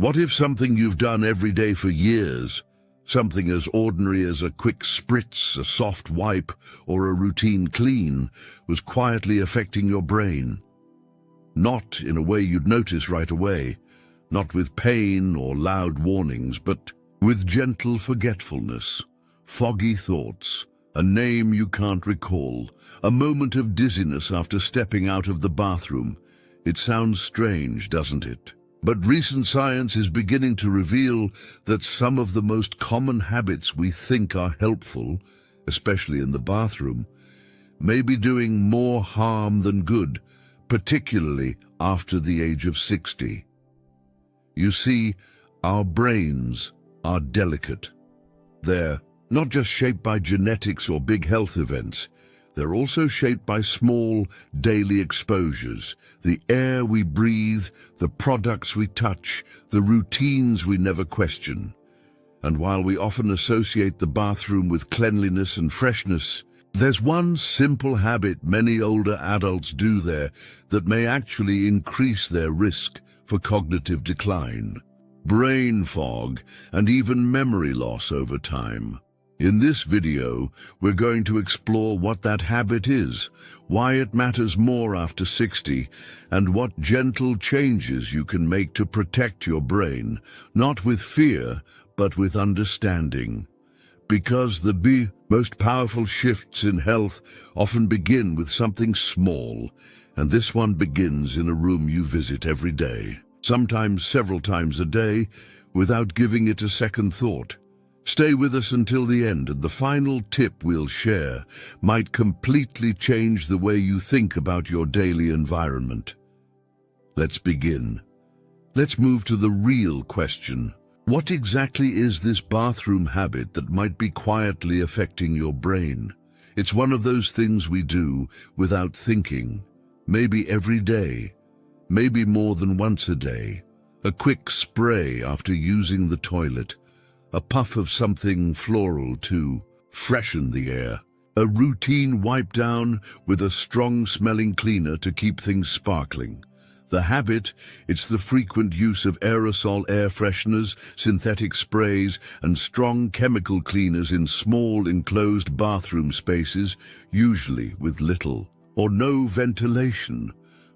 What if something you've done every day for years, something as ordinary as a quick spritz, a soft wipe, or a routine clean, was quietly affecting your brain? Not in a way you'd notice right away, not with pain or loud warnings, but with gentle forgetfulness, foggy thoughts, a name you can't recall, a moment of dizziness after stepping out of the bathroom. It sounds strange, doesn't it? But recent science is beginning to reveal that some of the most common habits we think are helpful, especially in the bathroom, may be doing more harm than good, particularly after the age of 60. You see, our brains are delicate. They're not just shaped by genetics or big health events. They're also shaped by small, daily exposures, the air we breathe, the products we touch, the routines we never question. And while we often associate the bathroom with cleanliness and freshness, there's one simple habit many older adults do there that may actually increase their risk for cognitive decline, brain fog, and even memory loss over time. In this video, we're going to explore what that habit is, why it matters more after 60, and what gentle changes you can make to protect your brain, not with fear, but with understanding. Because the most powerful shifts in health often begin with something small, and this one begins in a room you visit every day, sometimes several times a day, without giving it a second thought. Stay with us until the end, and the final tip we'll share might completely change the way you think about your daily environment. Let's begin. Let's move to the real question. What exactly is this bathroom habit that might be quietly affecting your brain? It's one of those things we do without thinking, maybe every day, maybe more than once a day. A quick spray after using the toilet, a puff of something floral to freshen the air, a routine wipe down with a strong-smelling cleaner to keep things sparkling. The habit, it's the frequent use of aerosol air fresheners, synthetic sprays, and strong chemical cleaners in small enclosed bathroom spaces, usually with little or no ventilation.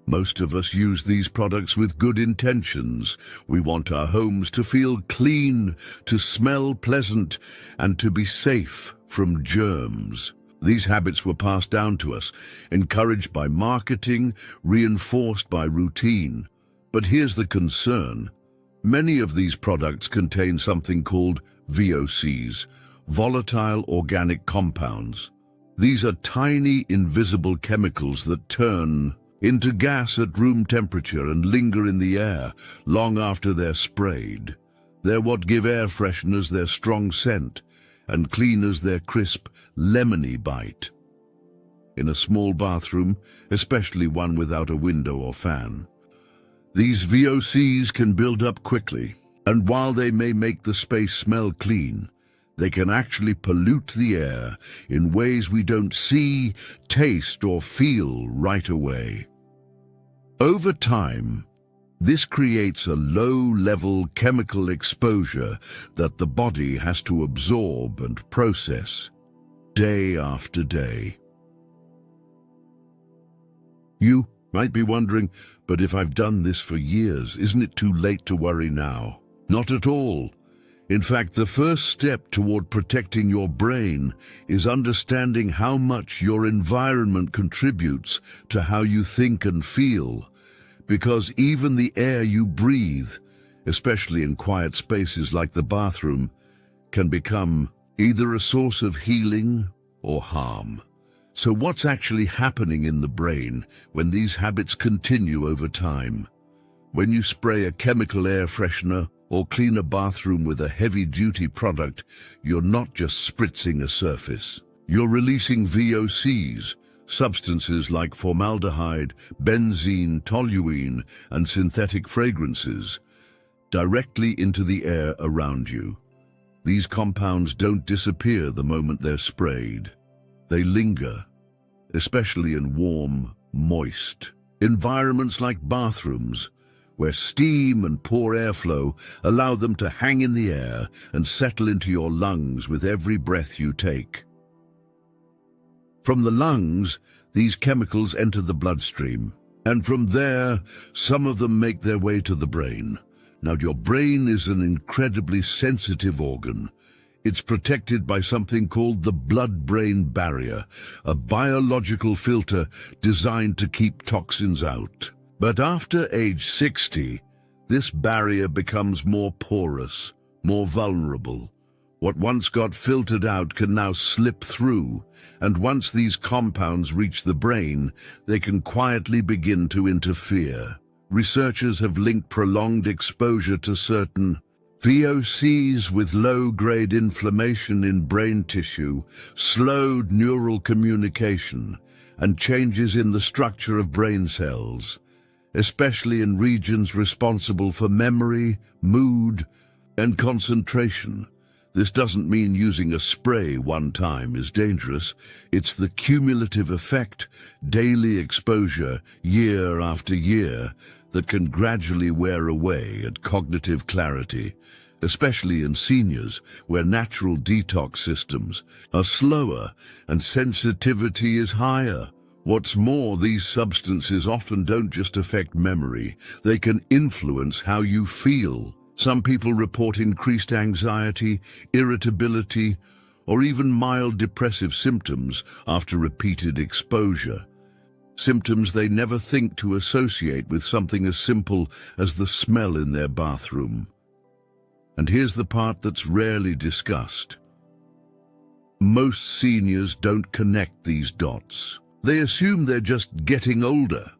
Most of us use these products with good intentions. We want our homes to feel clean, to smell pleasant, and to be safe from germs. These habits were passed down to us, encouraged by marketing, reinforced by routine. But here's the concern. Many of these products contain something called VOCs, volatile organic compounds. These are tiny, invisible chemicals that turn into gas at room temperature and linger in the air long after they're sprayed. They're what give air fresheners their strong scent and cleaners their crisp, lemony bite. In a small bathroom, especially one without a window or fan, these VOCs can build up quickly, and while they may make the space smell clean, they can actually pollute the air in ways we don't see, taste, or feel right away. Over time, this creates a low-level chemical exposure that the body has to absorb and process day after day. You might be wondering, but if I've done this for years, isn't it too late to worry now? Not at all. In fact, the first step toward protecting your brain is understanding how much your environment contributes to how you think and feel. Because even the air you breathe, especially in quiet spaces like the bathroom, can become either a source of healing or harm. So what's actually happening in the brain when these habits continue over time? When you spray a chemical air freshener or clean a bathroom with a heavy-duty product, you're not just spritzing a surface. You're releasing VOCs, substances like formaldehyde, benzene, toluene, and synthetic fragrances, directly into the air around you. These compounds don't disappear the moment they're sprayed. They linger, especially in warm, moist environments like bathrooms, where steam and poor airflow allow them to hang in the air and settle into your lungs with every breath you take. From the lungs, these chemicals enter the bloodstream, and from there, some of them make their way to the brain. Now, your brain is an incredibly sensitive organ. It's protected by something called the blood-brain barrier, a biological filter designed to keep toxins out. But after age 60, this barrier becomes more porous, more vulnerable. What once got filtered out can now slip through, and once these compounds reach the brain, they can quietly begin to interfere. Researchers have linked prolonged exposure to certain VOCs with low-grade inflammation in brain tissue, slowed neural communication, and changes in the structure of brain cells, especially in regions responsible for memory, mood, and concentration. This doesn't mean using a spray one time is dangerous. It's the cumulative effect, daily exposure, year after year, that can gradually wear away at cognitive clarity, especially in seniors, where natural detox systems are slower and sensitivity is higher. What's more, these substances often don't just affect memory, they can influence how you feel. Some people report increased anxiety, irritability, or even mild depressive symptoms after repeated exposure. Symptoms they never think to associate with something as simple as the smell in their bathroom. And here's the part that's rarely discussed. Most seniors don't connect these dots. They assume they're just getting older,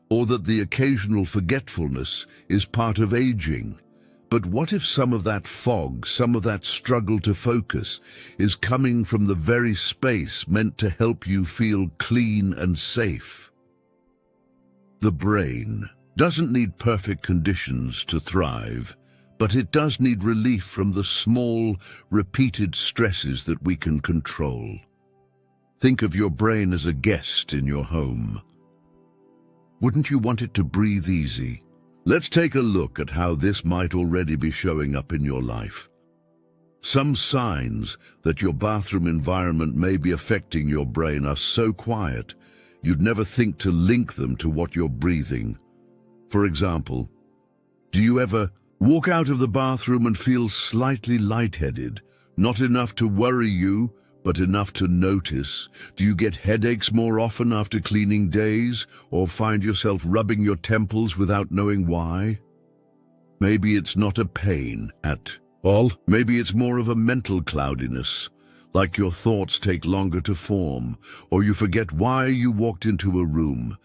or that the occasional forgetfulness is part of aging. But what if some of that fog, some of that struggle to focus, is coming from the very space meant to help you feel clean and safe? The brain doesn't need perfect conditions to thrive, but it does need relief from the small, repeated stresses that we can control. Think of your brain as a guest in your home. Wouldn't you want it to breathe easy? Let's take a look at how this might already be showing up in your life. Some signs that your bathroom environment may be affecting your brain are so quiet, you'd never think to link them to what you're breathing. For example, do you ever walk out of the bathroom and feel slightly lightheaded? Not enough to worry you, but enough to notice. Do you get headaches more often after cleaning days, or find yourself rubbing your temples without knowing why? Maybe it's not a pain at all. Maybe it's more of a mental cloudiness, like your thoughts take longer to form, or you forget why you walked into a room.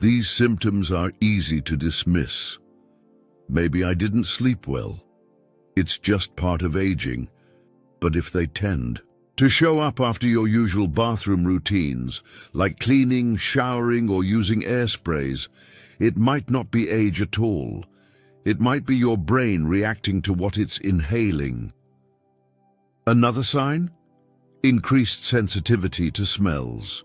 These symptoms are easy to dismiss. Maybe I didn't sleep well. It's just part of aging. But if they tend to show up after your usual bathroom routines, like cleaning, showering, or using air sprays, it might not be age at all. It might be your brain reacting to what it's inhaling. Another sign? Increased sensitivity to smells.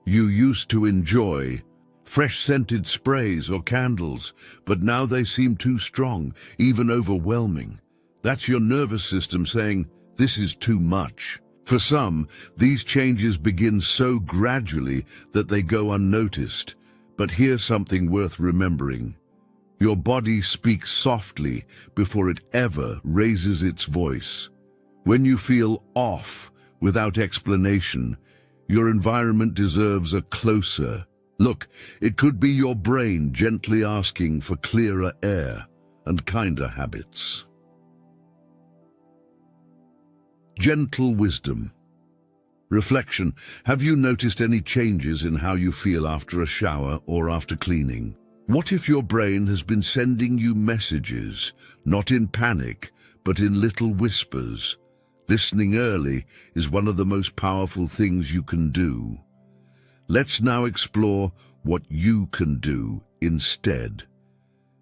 You used to enjoy fresh-scented sprays or candles, but now they seem too strong, even overwhelming. That's your nervous system saying, "This is too much." For some, these changes begin so gradually that they go unnoticed. But here's something worth remembering. Your body speaks softly before it ever raises its voice. When you feel off without explanation, your environment deserves a closer look. It could be your brain gently asking for clearer air and kinder habits. Gentle wisdom. Reflection. Have you noticed any changes in how you feel after a shower or after cleaning? What if your brain has been sending you messages, not in panic, but in little whispers? Listening early is one of the most powerful things you can do. Let's now explore what you can do instead.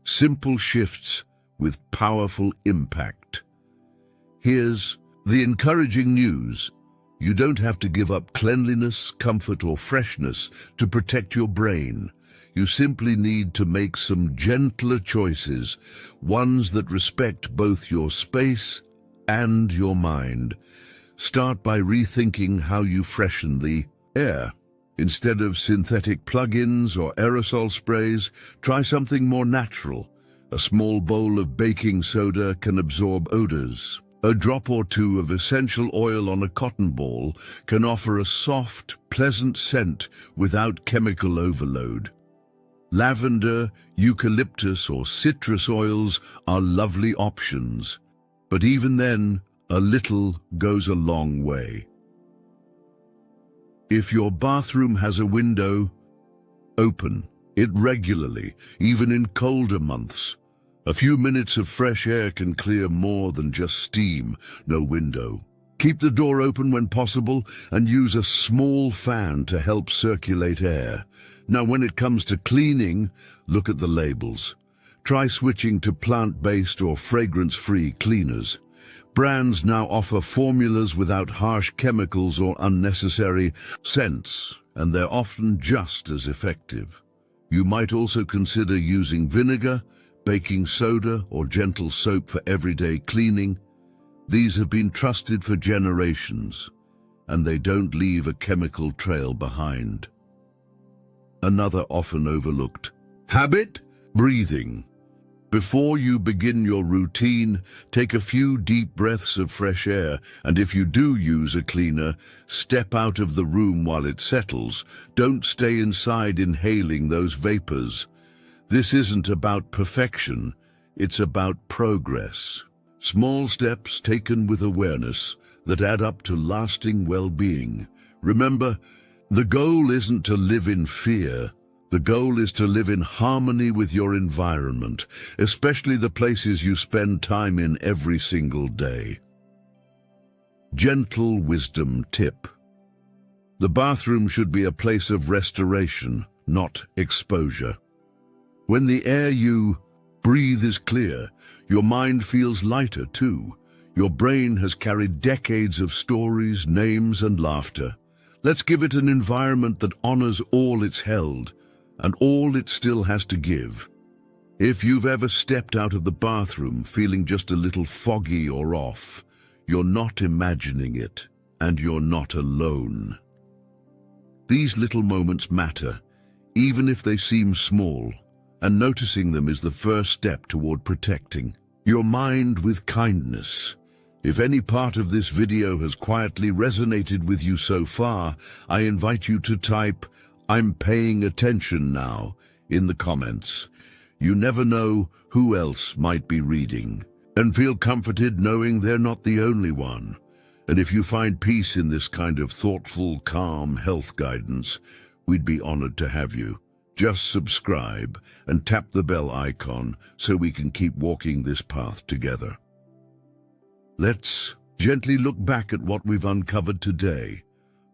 Simple shifts with powerful impact. Here's the encouraging news. You don't have to give up cleanliness, comfort, or freshness to protect your brain. You simply need to make some gentler choices, ones that respect both your space and your mind. Start by rethinking how you freshen the air. Instead of synthetic plug-ins or aerosol sprays, try something more natural. A small bowl of baking soda can absorb odors. A drop or two of essential oil on a cotton ball can offer a soft, pleasant scent without chemical overload. Lavender, eucalyptus, or citrus oils are lovely options, but even then, a little goes a long way. If your bathroom has a window, open it regularly, even in colder months. A few minutes of fresh air can clear more than just steam. No window. Keep the door open when possible and use a small fan to help circulate air. Now, when it comes to cleaning, look at the labels. Try switching to plant-based or fragrance-free cleaners. Brands now offer formulas without harsh chemicals or unnecessary scents, and they're often just as effective. You might also consider using vinegar, baking soda, or gentle soap for everyday cleaning. These have been trusted for generations, and they don't leave a chemical trail behind. Another often overlooked habit: breathing. Before you begin your routine, take a few deep breaths of fresh air, and if you do use a cleaner, step out of the room while it settles. Don't stay inside inhaling those vapors. This isn't about perfection, it's about progress. Small steps taken with awareness that add up to lasting well-being. Remember, the goal isn't to live in fear. The goal is to live in harmony with your environment, especially the places you spend time in every single day. Gentle wisdom tip. The bathroom should be a place of restoration, not exposure. When the air you breathe is clear, your mind feels lighter too. Your brain has carried decades of stories, names, and laughter. Let's give it an environment that honors all it's held and all it still has to give. If you've ever stepped out of the bathroom feeling just a little foggy or off, you're not imagining it, and you're not alone. These little moments matter, even if they seem small, and noticing them is the first step toward protecting your mind with kindness. If any part of this video has quietly resonated with you so far, I invite you to type, "I'm paying attention now," in the comments. You never know who else might be reading. And feel comforted knowing they're not the only one. And if you find peace in this kind of thoughtful, calm health guidance, we'd be honored to have you. Just subscribe and tap the bell icon so we can keep walking this path together. Let's gently look back at what we've uncovered today.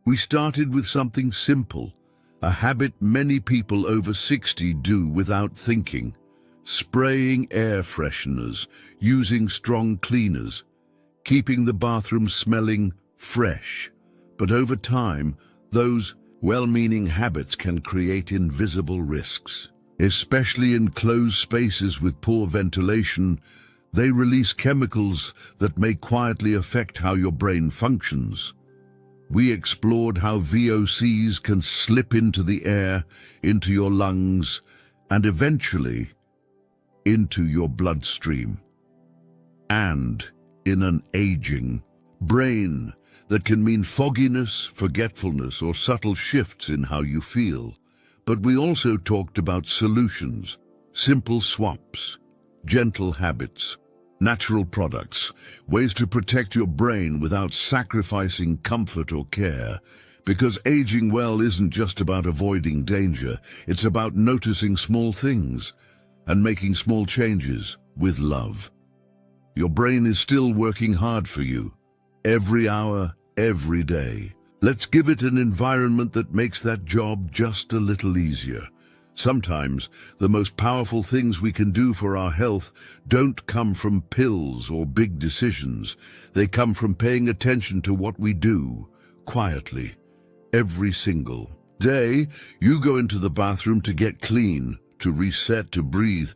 We started with something simple, a habit many people over 60 do without thinking: spraying air fresheners, using strong cleaners, keeping the bathroom smelling fresh. But over time, those well-meaning habits can create invisible risks. Especially in closed spaces with poor ventilation, they release chemicals that may quietly affect how your brain functions. We explored how VOCs can slip into the air, into your lungs, and eventually into your bloodstream. And in an aging brain, that can mean fogginess, forgetfulness, or subtle shifts in how you feel. But we also talked about solutions, simple swaps, gentle habits, natural products, ways to protect your brain without sacrificing comfort or care. Because aging well isn't just about avoiding danger, it's about noticing small things and making small changes with love. Your brain is still working hard for you, every hour, every day. Let's give it an environment that makes that job just a little easier. Sometimes the most powerful things we can do for our health don't come from pills or big decisions. They come from paying attention to what we do, quietly, every single Day, you go into the bathroom to get clean, to reset, to breathe.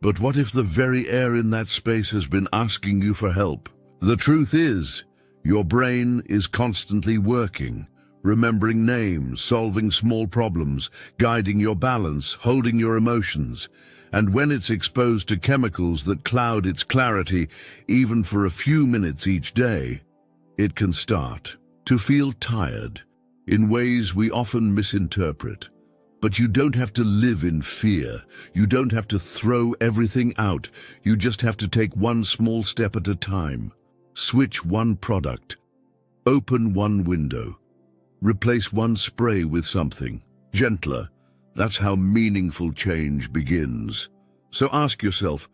But what if the very air in that space has been asking you for help? The truth is, your brain is constantly working, remembering names, solving small problems, guiding your balance, holding your emotions. And when it's exposed to chemicals that cloud its clarity, even for a few minutes each day, it can start to feel tired in ways we often misinterpret. But you don't have to live in fear. You don't have to throw everything out. You just have to take one small step at a time. Switch one product. Open one window. Replace one spray with something gentler. That's how meaningful change begins. So ask yourself,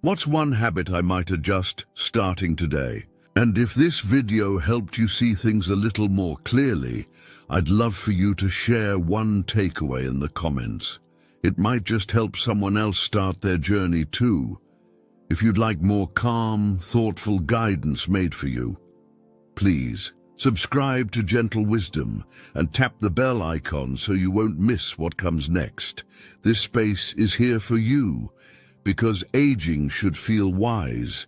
what's one habit I might adjust starting today? And if this video helped you see things a little more clearly, I'd love for you to share one takeaway in the comments. It might just help someone else start their journey too. If you'd like more calm, thoughtful guidance made for you, please subscribe to Gentle Wisdom and tap the bell icon so you won't miss what comes next. This space is here for you because aging should feel wise,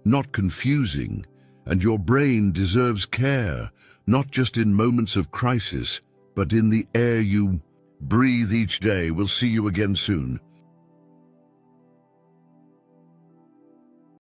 not confusing, and your brain deserves care, not just in moments of crisis, but in the air you breathe each day. We'll see you again soon.